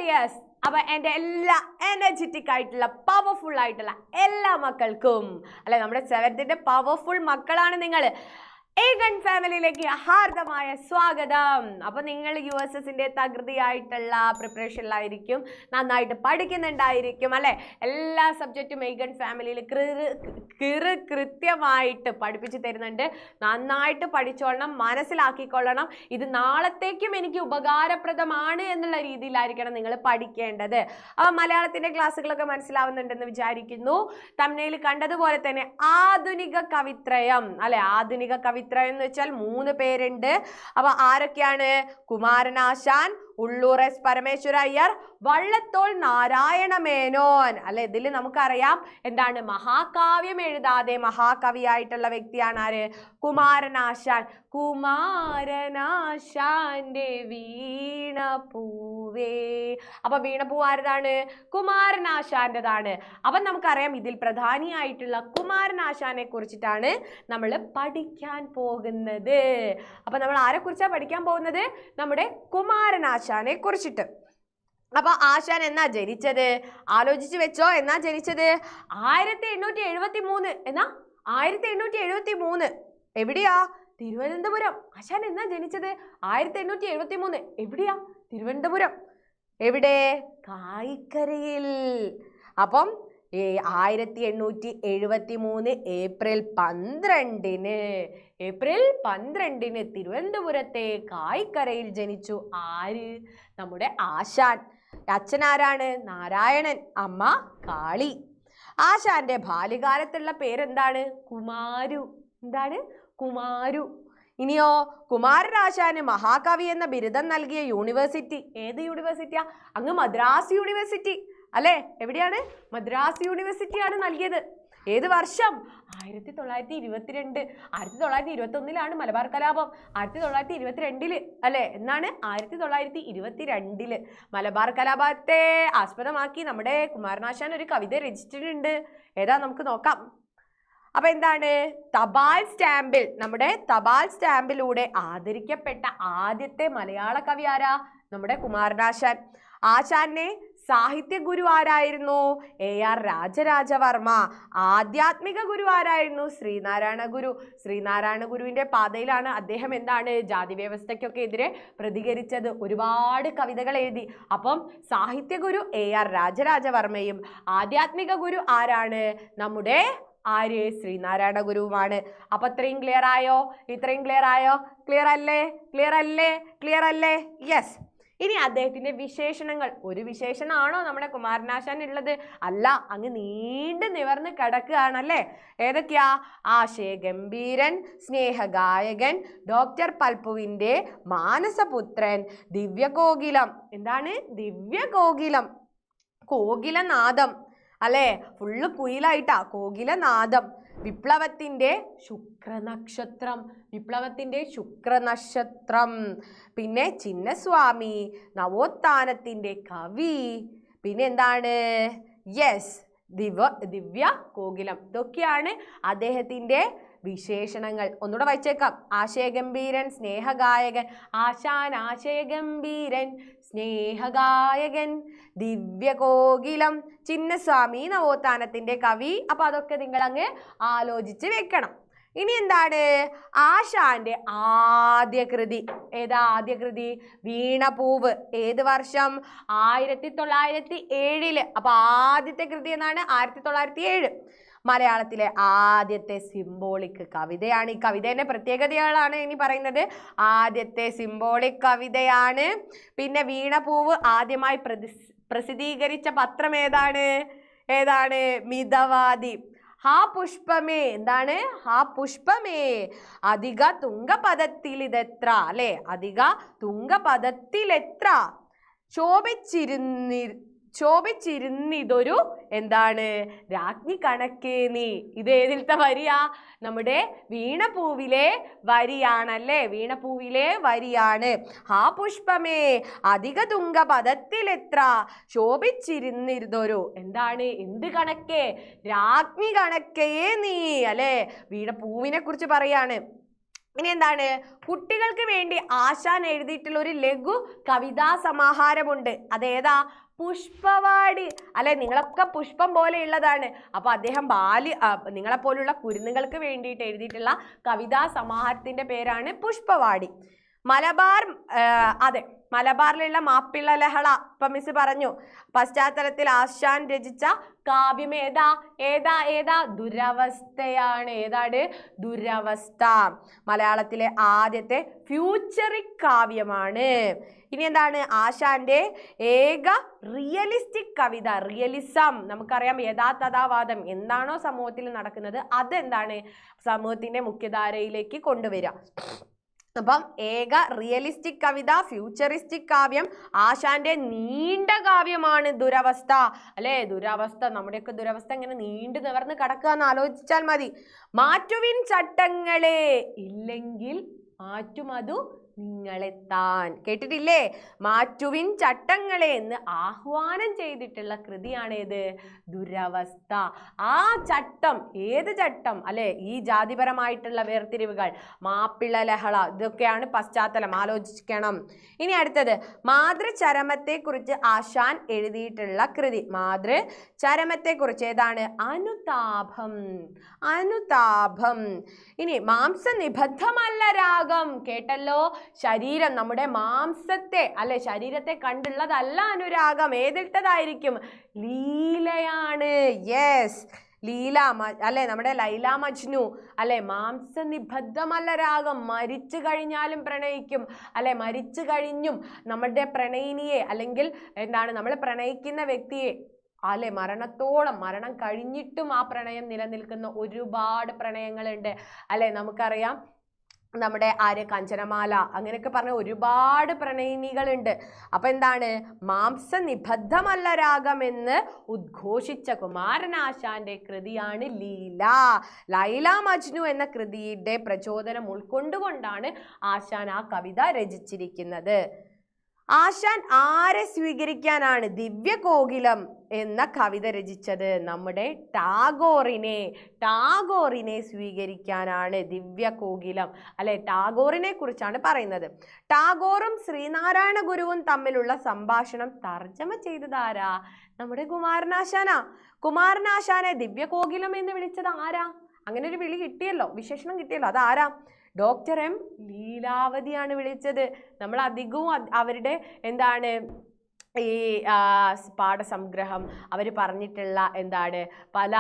Dears, അപ്പൊ എൻ്റെ എല്ലാ എനർജറ്റിക് ആയിട്ടുള്ള പവർഫുൾ ആയിട്ടുള്ള എല്ലാ മക്കൾക്കും അല്ലെ, നമ്മുടെ 7th പവർഫുൾ മക്കളാണ് നിങ്ങൾ. ഏഗൺ ഫാമിലിയിലേക്ക് ഹാർദമായ സ്വാഗതം. അപ്പൊ നിങ്ങൾ USSന്റെ തകൃതിയായിട്ടുള്ള പ്രിപ്പറേഷനിലായിരിക്കും, നന്നായിട്ട് പഠിക്കുന്നുണ്ടായിരിക്കും അല്ലെ. എല്ലാ സബ്ജക്റ്റും ഏഗൺ ഫാമിലിയിൽ കൃത്യമായിട്ട് പഠിപ്പിച്ചു തരുന്നുണ്ട്. നന്നായിട്ട് പഠിച്ചോളണം, മനസ്സിലാക്കിക്കൊള്ളണം. ഇത് നാളത്തേക്കും എനിക്ക് ഉപകാരപ്രദമാണ് എന്നുള്ള രീതിയിലായിരിക്കണം നിങ്ങൾ പഠിക്കേണ്ടത്. അപ്പൊ മലയാളത്തിന്റെ ക്ലാസ്സുകളൊക്കെ മനസ്സിലാവുന്നുണ്ടെന്ന് വിചാരിക്കുന്നു. തംബ്നെയിൽ കണ്ടതുപോലെ തന്നെ ആധുനിക കവിത്രയം അല്ലെ, ആധുനിക കവിത്രയം എന്ന് വെച്ചാൽ 3 പേരുണ്ട്. അപ്പൊ ആരൊക്കെയാണ്? കുമാരനാശാൻ, ഉള്ളൂർ S പരമേശ്വര അയ്യർ, വള്ളത്തോൾ നാരായണ മേനോൻ അല്ലെ. ഇതിൽ നമുക്കറിയാം എന്താണ്, മഹാകാവ്യം എഴുതാതെ മഹാകവിയായിട്ടുള്ള വ്യക്തിയാണ് ആര്? കുമാരനാശാൻ. കുമാരനാശാന്റെ വീണ പൂവേ. അപ്പൊ വീണപൂ ആരതാണ്? കുമാരനാശാന്റെതാണ്. അപ്പൊ നമുക്കറിയാം ഇതിൽ പ്രധാനിയായിട്ടുള്ള കുമാരനാശാനെ കുറിച്ചിട്ടാണ് നമ്മൾ പഠിക്കാൻ പോകുന്നത്. അപ്പൊ നമ്മൾ ആരെ കുറിച്ചാണ് പഠിക്കാൻ പോകുന്നത്? നമ്മുടെ കുമാരനാശാനെ കുറിച്ചിട്ട്. അപ്പൊ ആശാൻ എന്നാ ജനിച്ചത്? ആലോചിച്ച് വെച്ചോ. എന്നാ ജനിച്ചത്? 1873. എന്നാ 1873. എവിടെയാ? തിരുവനന്തപുരം. ആശാൻ എന്നാ ജനിച്ചത്? 1873. എവിടെയാ? തിരുവനന്തപുരം. എവിടെ? കായിക്കരയിൽ. അപ്പം 1873 ഏപ്രിൽ 12 തിരുവനന്തപുരത്തെ കായിക്കരയിൽ ജനിച്ചു. ആര്? നമ്മുടെ ആശാൻ. അച്ഛനാരാണ്? നാരായണൻ, അമ്മ കാളി. ആശാന്റെ ബാല്യകാലത്തുള്ള പേരെന്താണ്? കുമാരു. എന്താണ്? കുമാരു. ഇനിയോ, കുമാരനാശാന് മഹാകവി എന്ന ബിരുദം നൽകിയ യൂണിവേഴ്സിറ്റി ഏത് യൂണിവേഴ്സിറ്റിയാ? അങ്ങ് മദ്രാസ് യൂണിവേഴ്സിറ്റി അല്ലെ. എവിടെയാണ്? മദ്രാസ് യൂണിവേഴ്സിറ്റിയാണ് നൽകിയത്. ഏത് വർഷം? 1922. 1921 മലബാർ കലാപം. 1922 അല്ലെ. എന്നാണ്? 1922 മലബാർ കലാപത്തെ ആസ്പദമാക്കി നമ്മുടെ കുമാരനാശാൻ ഒരു കവിത രചിച്ചിട്ടുണ്ട്. ഏതാ? നമുക്ക് നോക്കാം. അപ്പൊ എന്താണ്? തപാൽ സ്റ്റാമ്പിൽ, നമ്മുടെ തപാൽ സ്റ്റാമ്പിലൂടെ ആദരിക്കപ്പെട്ട ആദ്യത്തെ മലയാള കവി ആരാ? നമ്മുടെ കുമാരനാശാൻ. ആശാന്റെ സാഹിത്യ ഗുരു ആരായിരുന്നു? AR രാജരാജവർമ്മ. ആധ്യാത്മിക ഗുരു ആരായിരുന്നു? ശ്രീനാരായണ ഗുരു. ശ്രീനാരായണ ഗുരുവിന്റെ പാതയിലാണ് അദ്ദേഹം എന്താണ്, ജാതി വ്യവസ്ഥയ്ക്കൊക്കെ എതിരെ പ്രതികരിച്ചത്. ഒരുപാട് കവിതകൾ എഴുതി. അപ്പം സാഹിത്യ ഗുരു AR രാജരാജവർമ്മയും ആധ്യാത്മിക ഗുരു ആരാണ്? നമ്മുടെ ആര്? ശ്രീനാരായണ ഗുരുവുമാണ്. അപ്പൊ ഇത്രയും ക്ലിയർ ആയോ? ഇത്രയും ക്ലിയർ ആയോ? ക്ലിയർ അല്ലേ? ക്ലിയർ അല്ലേ? ക്ലിയർ അല്ലേ? യെസ്. ഇനി അദ്ദേഹത്തിന്റെ വിശേഷണങ്ങൾ. ഒരു വിശേഷണമാണോ നമ്മുടെ കുമാരനാശാൻ ഉള്ളത്? അല്ല, അങ്ങ് നീണ്ടു നിവർന്ന് കിടക്കുകയാണല്ലേ. ഏതൊക്കെയാ? ആശയഗംഭീരൻ, സ്നേഹഗായകൻ, ഡോക്ടർ പൽപ്പുവിന്റെ മാനസപുത്രൻ, ദിവ്യകോകിലം. എന്താണ്? ദിവ്യകോകിലം. കോകിലനാദം അല്ലെ, ഫുള്ള് കുയിലായിട്ടാ. കോകിലനാദം. വിപ്ലവത്തിന്റെ ശുക്രനക്ഷത്രം. വിപ്ലവത്തിന്റെ ശുക്രനക്ഷത്രം. പിന്നെ ചിന്നസ്വാമി, നവോത്ഥാനത്തിന്റെ കവി. പിന്നെ എന്താണ്? യെസ്, ദിവ്യ കോകിലം. ഇതൊക്കെയാണ് അദ്ദേഹത്തിന്റെ വിശേഷണങ്ങൾ. ഒന്നുകൂടെ വായിച്ചേക്കാം. ആശയഗംഭീരൻ, സ്നേഹഗായകൻ. ആശാൻ ആശയഗംഭീരൻ, സ്നേഹഗായകൻ, ദിവ്യകോകിലം, ചിന്നസ്വാമി, നവോത്ഥാനത്തിന്റെ കവി. അപ്പൊ അതൊക്കെ നിങ്ങൾ അങ്ങ് ആലോചിച്ച് വെക്കണം. ഇനി എന്താണ്? ആശാന്റെ ആദ്യ കൃതി. ഏതാ ആദ്യ കൃതി? വീണപൂവ്. ഏത് വർഷം? 1907. അപ്പൊ ആദ്യത്തെ കൃതി എന്നാണ് 1907. മലയാളത്തിലെ ആദ്യത്തെ സിംബോളിക് കവിതയാണ്. ഈ കവിതയുടെ പ്രത്യേകതകളാണ് ഇനി പറയുന്നത്. ആദ്യത്തെ സിംബോളിക് കവിതയാണ്. പിന്നെ വീണപൂവ് ആദ്യമായി പ്രസിദ്ധീകരിച്ച പത്രം ഏതാണ്? ഏതാണ്? മിതവാദി. ഹാ പുഷ്പമേ. എന്താണ്? ഹാ പുഷ്പമേ, അധിക തുങ്കപദത്തിലിതെത്ര അല്ലെ, അധിക തുങ്കപദത്തിലെത്ര ശോഭിച്ചിരുന്നിതൊരു എന്താണ്? രാജ്ഞി കണക്കേ നീ. ഇത് ഏതിലത്തെ വരിയാ? നമ്മുടെ വീണപൂവിലെ വരിയാണല്ലേ. വീണപൂവിലെ വരിയാണ്. ഹാ പുഷ്പമേ, അധിക തുങ്കപദത്തിലെത്ര ശോഭിച്ചിരുന്നിതൊരു എന്താണ്? എന്ത് കണക്കേ? രാജ്ഞി കണക്കേ നീ അല്ലെ. വീണപൂവിനെ കുറിച്ച് പറയാണ്. ഇനി എന്താണ്, കുട്ടികൾക്ക് വേണ്ടി ആശാൻ എഴുതിയിട്ടുള്ള ഒരു ലഘു കവിതാ സമാഹാരമുണ്ട്. അതേതാ? പുഷ്പവാടി. അല്ലെ, നിങ്ങളൊക്കെ പുഷ്പം പോലെയുള്ളതാണ്. അപ്പൊ അദ്ദേഹം നിങ്ങളെപ്പോലുള്ള കുരുന്നുകൾക്ക് വേണ്ടിയിട്ട് എഴുതിയിട്ടുള്ള കവിതാ സമാഹാരത്തിന്റെ പേരാണ് പുഷ്പവാടി. മലബാറിലുള്ള മാപ്പിള ലഹള ഇപ്പൊ മിസ് പറഞ്ഞു. പശ്ചാത്തലത്തിൽ ആശാൻ രചിച്ച കാവ്യം ഏതാ? ദുരവസ്ഥയാണ്. ഏതാണ്? ദുരവസ്ഥ. മലയാളത്തിലെ ആദ്യത്തെ ഫ്യൂച്ചറിക് കാവ്യമാണ്. ഇനി എന്താണ്, ആശാന്റെ ഏക റിയലിസ്റ്റിക് കവിത. റിയലിസം നമുക്കറിയാം, യഥാതഥാവാദം. എന്താണോ സമൂഹത്തിൽ നടക്കുന്നത് അതെന്താണ് സമൂഹത്തിന്റെ മുഖ്യധാരയിലേക്ക് കൊണ്ടുവരിക. അപ്പം ഏക റിയലിസ്റ്റിക് കവിത, ഫ്യൂച്ചറിസ്റ്റിക് കാവ്യം. ആശാന്റെ നീണ്ട കാവ്യമാണ് ദുരവസ്ഥ. അല്ലെ, ദുരവസ്ഥ. നമ്മുടെയൊക്കെ ദുരവസ്ഥ ഇങ്ങനെ നീണ്ടു നിവർന്ന് കിടക്കുക എന്ന് ആലോചിച്ചാൽ മതി. മാറ്റുവിൻ ചട്ടങ്ങളെ, ഇല്ലെങ്കിൽ മാറ്റുമതു നിങ്ങളെത്താൻ. കേട്ടിട്ടില്ലേ? മാറ്റുവിൻ ചട്ടങ്ങളെ എന്ന് ആഹ്വാനം ചെയ്തിട്ടുള്ള കൃതിയാണ് ഏത്? ദുരവസ്ഥ. ആ ചട്ടം, ഏത് ചട്ടം? അല്ലെ, ഈ ജാതിപരമായിട്ടുള്ള വേർതിരിവുകൾ, മാപ്പിള ലഹള, ഇതൊക്കെയാണ് പശ്ചാത്തലം. ആലോചിക്കണം. ഇനി അടുത്തത്, മാതൃചരമത്തെക്കുറിച്ച് ആശാൻ എഴുതിയിട്ടുള്ള കൃതി. മാതൃചരമത്തെക്കുറിച്ച് ഏതാണ്? അനുതാപം. അനുതാപം. ഇനി മാംസനിബദ്ധമല്ല രാഗം. കേട്ടല്ലോ, ശരീരം, നമ്മുടെ മാംസത്തെ അല്ലെ, ശരീരത്തെ കണ്ടുള്ളതല്ല അനുരാഗം. ഏതിട്ടതായിരിക്കും? ലീലയാണ്. യെസ്, ലീല അല്ലെ, നമ്മുടെ ലൈല മജ്നു അല്ലെ. മാംസനിബദ്ധമല്ല രാഗം. മരിച്ചു കഴിഞ്ഞാലും പ്രണയിക്കും അല്ലെ, മരിച്ചു കഴിഞ്ഞും നമ്മുടെ പ്രണയിനിയെ അല്ലെങ്കിൽ എന്താണ് നമ്മൾ പ്രണയിക്കുന്ന വ്യക്തിയെ അല്ലെ, മരണം കഴിഞ്ഞിട്ടും ആ പ്രണയം നിലനിൽക്കുന്ന ഒരുപാട് പ്രണയങ്ങളുണ്ട് അല്ലെ. നമുക്കറിയാം, നമ്മുടെ കഞ്ചനമാല, അങ്ങനെയൊക്കെ പറഞ്ഞ ഒരുപാട് പ്രണയിനികളുണ്ട്. അപ്പൊ എന്താണ്? മാംസനിബദ്ധമല്ല രാഗമെന്ന് ഉദ്ഘോഷിച്ച കുമാരനാശാന്റെ കൃതിയാണ് ലീല. ലൈല മജ്നു എന്ന കൃതിയുടെ പ്രചോദനം ഉൾക്കൊണ്ടുകൊണ്ടാണ് ആശാൻ ആ കവിത രചിച്ചിരിക്കുന്നത്. ആശാൻ ആരെ സ്വീകരിക്കാനാണ് ദിവ്യകോകിലം എന്ന കവിത രചിച്ചത്? നമ്മുടെ ടാഗോറിനെ സ്വീകരിക്കാനാണ് ദിവ്യകോകിലം അല്ലെ. ടാഗോറിനെ കുറിച്ചാണ് പറയുന്നത്. ടാഗോറും ശ്രീനാരായണ ഗുരുവും തമ്മിലുള്ള സംഭാഷണം തർജ്ജമ ചെയ്തതാരാ? നമ്മുടെ കുമാരനാശാനാ. കുമാരനാശാനെ ദിവ്യകോകിലം എന്ന് വിളിച്ചത് ആരാ? അങ്ങനെ ഒരു വിളി കിട്ടിയല്ലോ, വിശേഷണം കിട്ടിയല്ലോ. അതാരാ? ഡോക്ടർ എം ലീലാവതിയാണ് വിളിച്ചത്. നമ്മൾ അധികവും അവരുടെ എന്താണ് ഈ പാഠസംഗ്രഹം, അവർ പറഞ്ഞിട്ടുള്ള എന്താണ് പല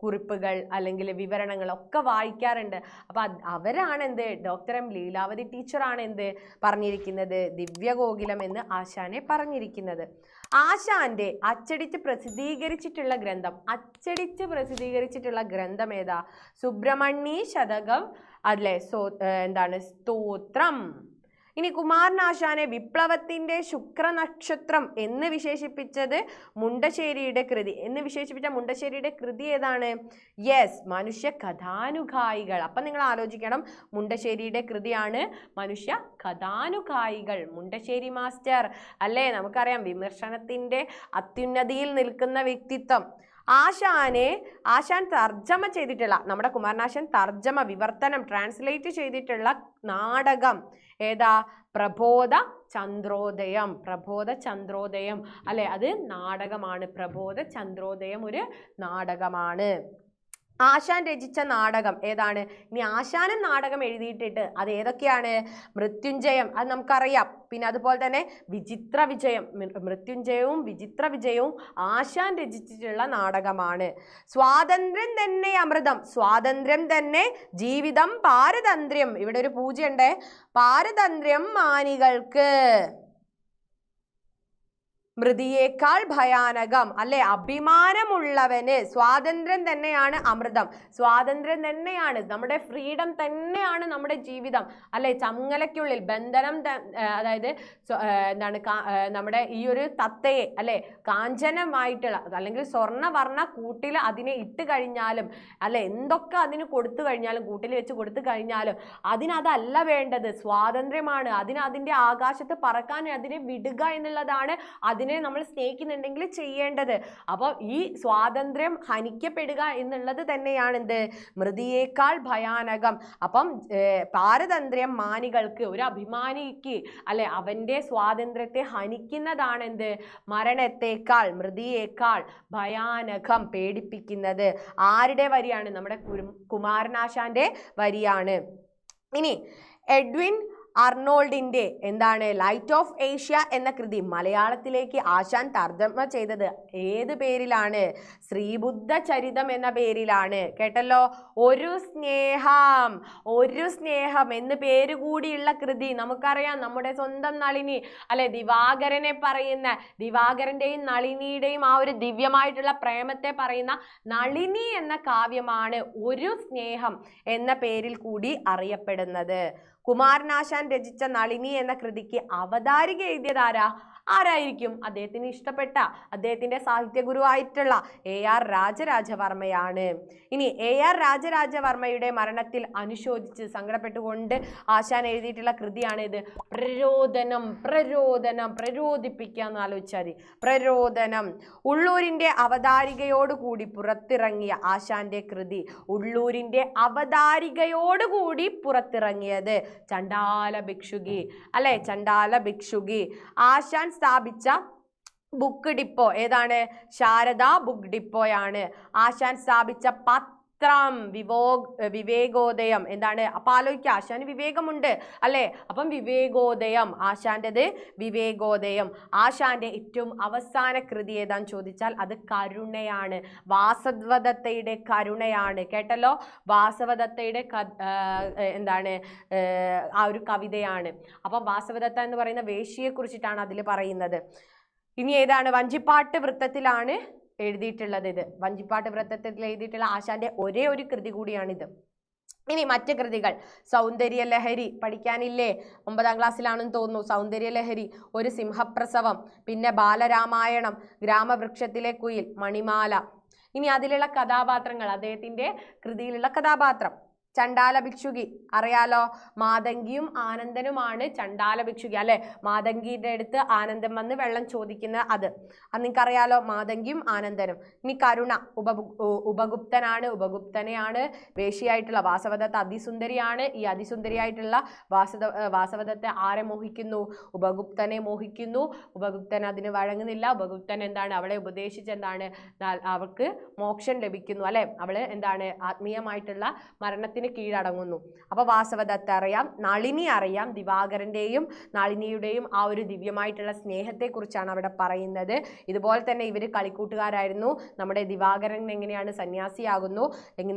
കുറിപ്പുകൾ അല്ലെങ്കിൽ വിവരണങ്ങളൊക്കെ വായിക്കാറുണ്ട്. അപ്പം അവരാണ് എന്ത്, ഡോക്ടർ എം ലീലാവതി ടീച്ചറാണ് എന്ത് പറഞ്ഞിരിക്കുന്നത്? ദിവ്യകോകിലം എന്ന് ആശാനെ പറഞ്ഞിരിക്കുന്നത്. ആശാന്റെ അച്ചടിച്ച് പ്രസിദ്ധീകരിച്ചിട്ടുള്ള ഗ്രന്ഥം ഏതാ? സുബ്രഹ്മണ്യ ശതകം അല്ലെ, എന്താണ് സ്തോത്രം. ഇനി കുമാരനാശാനെ വിപ്ലവത്തിന്റെ ശുക്രനക്ഷത്രം എന്ന് വിശേഷിപ്പിച്ചത് മുണ്ടശ്ശേരിയുടെ കൃതി ഏതാണ്? യെസ്, മനുഷ്യ കഥാനുഗായികൾ. അപ്പൊ നിങ്ങൾ ആലോചിക്കണം, മുണ്ടശ്ശേരിയുടെ കൃതിയാണ് മനുഷ്യ കഥാനുഗായികൾ. മുണ്ടശ്ശേരി മാസ്റ്റർ അല്ലേ, നമുക്കറിയാം വിമർശനത്തിന്റെ അത്യുന്നതിയിൽ നിൽക്കുന്ന വ്യക്തിത്വം. ആശാൻ തർജ്ജമ ചെയ്തിട്ടുള്ള, നമ്മുടെ കുമാരനാശാൻ വിവർത്തനം ട്രാൻസ്ലേറ്റ് ചെയ്തിട്ടുള്ള നാടകം ഏതാ? പ്രബോധ ചന്ദ്രോദയം അല്ലെ, അത് നാടകമാണ്. പ്രബോധ ചന്ദ്രോദയം ഒരു നാടകമാണ്. ആശാൻ രചിച്ച നാടകം ഏതാണ്? ഇനി ആശാനും നാടകം എഴുതിയിട്ടിട്ട് അത് ഏതൊക്കെയാണ്? മൃത്യുഞ്ജയം, അത് നമുക്കറിയാം. പിന്നെ അതുപോലെ തന്നെ വിചിത്ര വിജയം. മൃത്യുഞ്ജയവും വിചിത്ര വിജയവും ആശാൻ രചിച്ചിട്ടുള്ള നാടകമാണ്. സ്വാതന്ത്ര്യം തന്നെ അമൃതം, സ്വാതന്ത്ര്യം തന്നെ ജീവിതം, പാരതന്ത്ര്യം. ഇവിടെ ഒരു പൂജയുണ്ട്. പാരതന്ത്ര്യം മാനികൾക്ക് മൃതിയേക്കാൾ ഭയാനകം അല്ലെ. അഭിമാനമുള്ളവന് സ്വാതന്ത്ര്യം തന്നെയാണ് അമൃതം. സ്വാതന്ത്ര്യം തന്നെയാണ് നമ്മുടെ ഫ്രീഡം, തന്നെയാണ് നമ്മുടെ ജീവിതം അല്ലെ. ചങ്ങലയ്ക്കുള്ളിൽ ബന്ധനം, അതായത് എന്താണ് നമ്മുടെ ഈ ഒരു തത്തയെ അല്ലെ, കാഞ്ചനമായിട്ടുള്ള അല്ലെങ്കിൽ സ്വർണ്ണവർണ്ണ കൂട്ടിൽ അതിനെ ഇട്ട് കഴിഞ്ഞാലും അല്ലെ, എന്തൊക്കെ അതിന് കൊടുത്തു കഴിഞ്ഞാലും, കൂട്ടിൽ വെച്ച് കൊടുത്തു കഴിഞ്ഞാലും അതിനതല്ല വേണ്ടത്, സ്വാതന്ത്ര്യമാണ്. അതിന്റെ ആകാശത്ത് പറക്കാൻ അതിനെ വിടുക എന്നുള്ളതാണ് അതിന് അതിനെ നമ്മൾ സ്നേഹിക്കുന്നുണ്ടെങ്കിൽ ചെയ്യേണ്ടത്. അപ്പോൾ ഈ സ്വാതന്ത്ര്യം ഹനിക്കപ്പെടുക എന്നുള്ളത് തന്നെയാണ് എന്ത്, മൃതിയേക്കാൾ ഭയാനകം. അപ്പം പാരതന്ത്ര്യം മാനികൾക്ക്, ഒരു അഭിമാനിക്ക് അല്ലെ, അവന്റെ സ്വാതന്ത്ര്യത്തെ ഹനിക്കുന്നതാണ് എന്ത്, മരണത്തെക്കാൾ, മൃതിയേക്കാൾ ഭയാനകം, പേടിപ്പിക്കുന്നത്. ആരുടെ വരിയാണ്? നമ്മുടെ കുമാരനാശാന്റെ വരിയാണ്. ഇനി എഡ്വിൻ അർണോൾഡിന്റെ എന്താണ് ലൈറ്റ് ഓഫ് ഏഷ്യ എന്ന കൃതി മലയാളത്തിലേക്ക് ആശാൻ തർജ്ജമ ചെയ്തത് ഏത് പേരിലാണ്? ശ്രീബുദ്ധ ചരിതം എന്ന പേരിലാണ്. കേട്ടല്ലോ, ഒരു സ്നേഹം, ഒരു സ്നേഹം എന്ന് പേര് കൂടിയുള്ള കൃതി. നമുക്കറിയാം നമ്മുടെ സ്വന്തം നളിനി അല്ലെ, ദിവാകരനെ പറയുന്ന, ദിവാകരന്റെയും നളിനിയുടെയും ആ ഒരു ദിവ്യമായിട്ടുള്ള പ്രേമത്തെ പറയുന്ന നളിനി എന്ന കാവ്യമാണ് ഒരു സ്നേഹം എന്ന പേരിൽ കൂടി അറിയപ്പെടുന്നത്. കുമാരനാശാൻ രചിച്ച നളിനി എന്ന കൃതിക്ക് അവതാരിക എഴുതിയതാരാ? ആരായിരിക്കും? അദ്ദേഹത്തിന് ഇഷ്ടപ്പെട്ട, അദ്ദേഹത്തിന്റെ സാഹിത്യ ഗുരുവായിട്ടുള്ള AR രാജരാജവർമ്മയാണ്. ഇനി AR രാജരാജവർമ്മയുടെ മരണത്തിൽ അനുശോചിച്ച് സങ്കടപ്പെട്ടുകൊണ്ട് ആശാൻ എഴുതിയിട്ടുള്ള കൃതിയാണ് ഇത്, പ്രരോദനം. പ്രരോദനം, പ്രരോദിപ്പിക്കുക എന്ന് ആലോചിച്ചാൽ മതി. പ്രരോദനം ഉള്ളൂരിന്റെ അവതാരികയോടുകൂടി പുറത്തിറങ്ങിയ ആശാന്റെ കൃതി, ഉള്ളൂരിന്റെ അവതാരികയോടുകൂടി പുറത്തിറങ്ങിയത് ചണ്ടാല ഭിക്ഷുകി അല്ലെ, ചണ്ടാല ഭിക്ഷുകി. ആശാൻ സ്ഥാപിച്ച ബുക്ക് ഡിപ്പോ ഏതാണ്? ശാരദ ബുക്ക് ഡിപ്പോയാണ്. ആശാൻ സ്ഥാപിച്ച പത്രം വിവേകോദയം എന്താണ്? അപ്പൊ ആലോചിക്കുക, ആശാന് വിവേകമുണ്ട് അല്ലെ, അപ്പം വിവേകോദയം, ആശാന്റേത് വിവേകോദയം. ആശാന്റെ ഏറ്റവും അവസാന കൃതി ഏതാന്ന് ചോദിച്ചാൽ അത് കരുണയാണ്, വാസവദത്തയുടെ കരുണയാണ്. കേട്ടല്ലോ, വാസവദത്തയുടെ എന്താണ് ആ ഒരു കവിതയാണ്. അപ്പം വാസവദത്ത എന്ന് പറയുന്ന വേശ്യയെ കുറിച്ചിട്ടാണ് അതിൽ പറയുന്നത്. ഇനി ഏതാണ്? വഞ്ചിപ്പാട്ട് വൃത്തത്തിലാണ് എഴുതിയിട്ടുള്ളത്. ഇത് വഞ്ചിപ്പാട്ട് വൃത്തത്തിൽ എഴുതിയിട്ടുള്ള ആശാന്റെ ഒരേ ഒരു കൃതി കൂടിയാണിത്. ഇനി മറ്റ് കൃതികൾ, സൗന്ദര്യലഹരി പഠിക്കാനില്ലേ? 9ാം ക്ലാസ്സിലാണെന്ന് തോന്നുന്നു. സൗന്ദര്യലഹരി, ഒരു സിംഹപ്രസവം, പിന്നെ ബാലരാമായണം, ഗ്രാമവൃക്ഷത്തിലെ കുയിൽ, മണിമാല. ഇനി അതിലുള്ള കഥാപാത്രങ്ങൾ, അദ്ദേഹത്തിന്റെ കൃതിയിലുള്ള കഥാപാത്രം ചണ്ടാല ഭിക്ഷുകി അറിയാലോ, മാതങ്കിയും ആനന്ദനുമാണ് ചണ്ടാല ഭിക്ഷുകി അല്ലെ. മാതങ്കിയുടെ അടുത്ത് ആനന്ദൻ വന്ന് വെള്ളം ചോദിക്കുന്ന അത് നിങ്ങൾക്കറിയാലോ, മാതങ്കിയും ആനന്ദനും. ഇനി കരുണ, ഉപഗുപ്തനാണ്, ഉപഗുപ്തനെയാണ് വേശ്യയായിട്ടുള്ള വാസവദത്ത അതിസുന്ദരിയാണ്. ഈ അതിസുന്ദരിയായിട്ടുള്ള വാസവദത്തെ ആരെ മോഹിക്കുന്നു? ഉപഗുപ്തനെ മോഹിക്കുന്നു. ഉപഗുപ്തൻ അതിന് വഴങ്ങുന്നില്ല. ഉപഗുപ്തൻ എന്താണ്? അവളെ ഉപദേശിച്ച് എന്താണ്? അവൾക്ക് മോക്ഷം ലഭിക്കുന്നു അല്ലെ, അവള് എന്താണ്? ആത്മീയമായിട്ടുള്ള മരണത്തിന് കീഴടങ്ങുന്നു. അപ്പൊ വാസവദത്ത അറിയാം, നളിനി അറിയാം. ദിവാകരന്റെയും നളിനിയുടെയും ആ ഒരു ദിവ്യമായിട്ടുള്ള സ്നേഹത്തെ കുറിച്ചാണ് അവിടെ പറയുന്നത്. ഇതുപോലെ തന്നെ ഇവര് കളിക്കൂട്ടുകാരായിരുന്നു. നമ്മുടെ ദിവാകരൻ എങ്ങനെയാണ് സന്യാസിയാകുന്നു,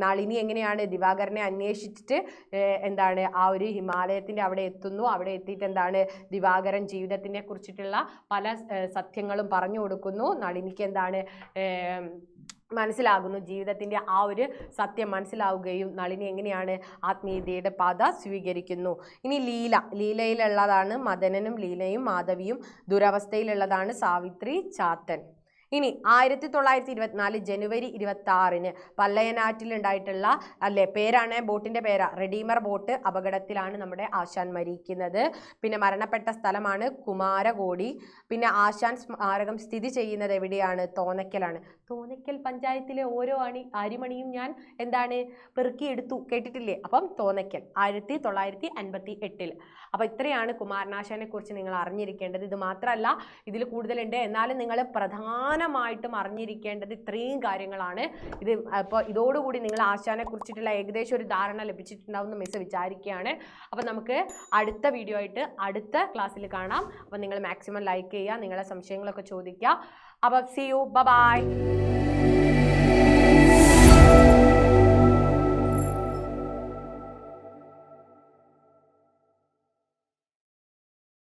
നളിനി എങ്ങനെയാണ് ദിവാകരനെ അന്വേഷിച്ചിട്ട് എന്താണ് ആ ഒരു ഹിമാലയത്തിന്റെ അവിടെ എത്തുന്നു. അവിടെ എത്തിയിട്ട് എന്താണ് ദിവാകരൻ ജീവിതത്തിനെ കുറിച്ചിട്ടുള്ള പല സത്യങ്ങളും പറഞ്ഞു കൊടുക്കുന്നു. നളിനിക്ക് എന്താണ് മനസ്സിലാകുന്നു, ജീവിതത്തിന്റെ ആ ഒരു സത്യം മനസ്സിലാവുകയും നളിനി എങ്ങനെയാണ് ആത്മീയതയുടെ പാത സ്വീകരിക്കുന്നു. ഇനി ലീലയിലുള്ളതാണ് മദനനും ലീലയും മാധവിയും. ദുരവസ്ഥയിലുള്ളതാണ് സാവിത്രി ചാത്തൻ. ഇനി 1924 ജനുവരി 26 പല്ലയനാറ്റിൽ ഉണ്ടായിട്ടുള്ള അല്ലെ പേരാണ്, ബോട്ടിന്റെ പേരാ റെഡീമർ ബോട്ട് അപകടത്തിലാണ് നമ്മുടെ ആശാൻ മരിക്കുന്നത്. പിന്നെ മരണപ്പെട്ട സ്ഥലമാണ് കുമാരകോടി. പിന്നെ ആശാൻ സ്മാരകം സ്ഥിതി ചെയ്യുന്നത് എവിടെയാണ്? തോന്നയ്ക്കലാണ്. തോന്നയ്ക്കൽ പഞ്ചായത്തിലെ ഓരോ അരിമണിയും ഞാൻ എന്താണ് പെറുക്കിയെടുത്തു, കേട്ടിട്ടില്ലേ? അപ്പം തോന്നയ്ക്കൽ 1958. അപ്പൊ ഇത്രയാണ് കുമാരനാശാനെ കുറിച്ച് നിങ്ങൾ അറിഞ്ഞിരിക്കേണ്ടത്. ഇത് മാത്രമല്ല, ഇതിൽ കൂടുതലുണ്ട്. എന്നാലും നിങ്ങൾ പ്രധാനമായിട്ടും അറിഞ്ഞിരിക്കേണ്ടത് ഇത്രയും കാര്യങ്ങളാണ്. ഇത് അപ്പോൾ ഇതോടുകൂടി നിങ്ങൾ ആശാനെ കുറിച്ചിട്ടുള്ള ഏകദേശം ഒരു ധാരണ ലഭിച്ചിട്ടുണ്ടാവും എന്ന് മിസ് വിചാരിക്കുകയാണ്. അപ്പം നമുക്ക് അടുത്ത വീഡിയോ ആയിട്ട് അടുത്ത ക്ലാസ്സിൽ കാണാം. അപ്പം നിങ്ങൾ മാക്സിമം ലൈക്ക് ചെയ്യുക, നിങ്ങളുടെ സംശയങ്ങളൊക്കെ ചോദിക്കുക. അപ്പം see you, bye bye.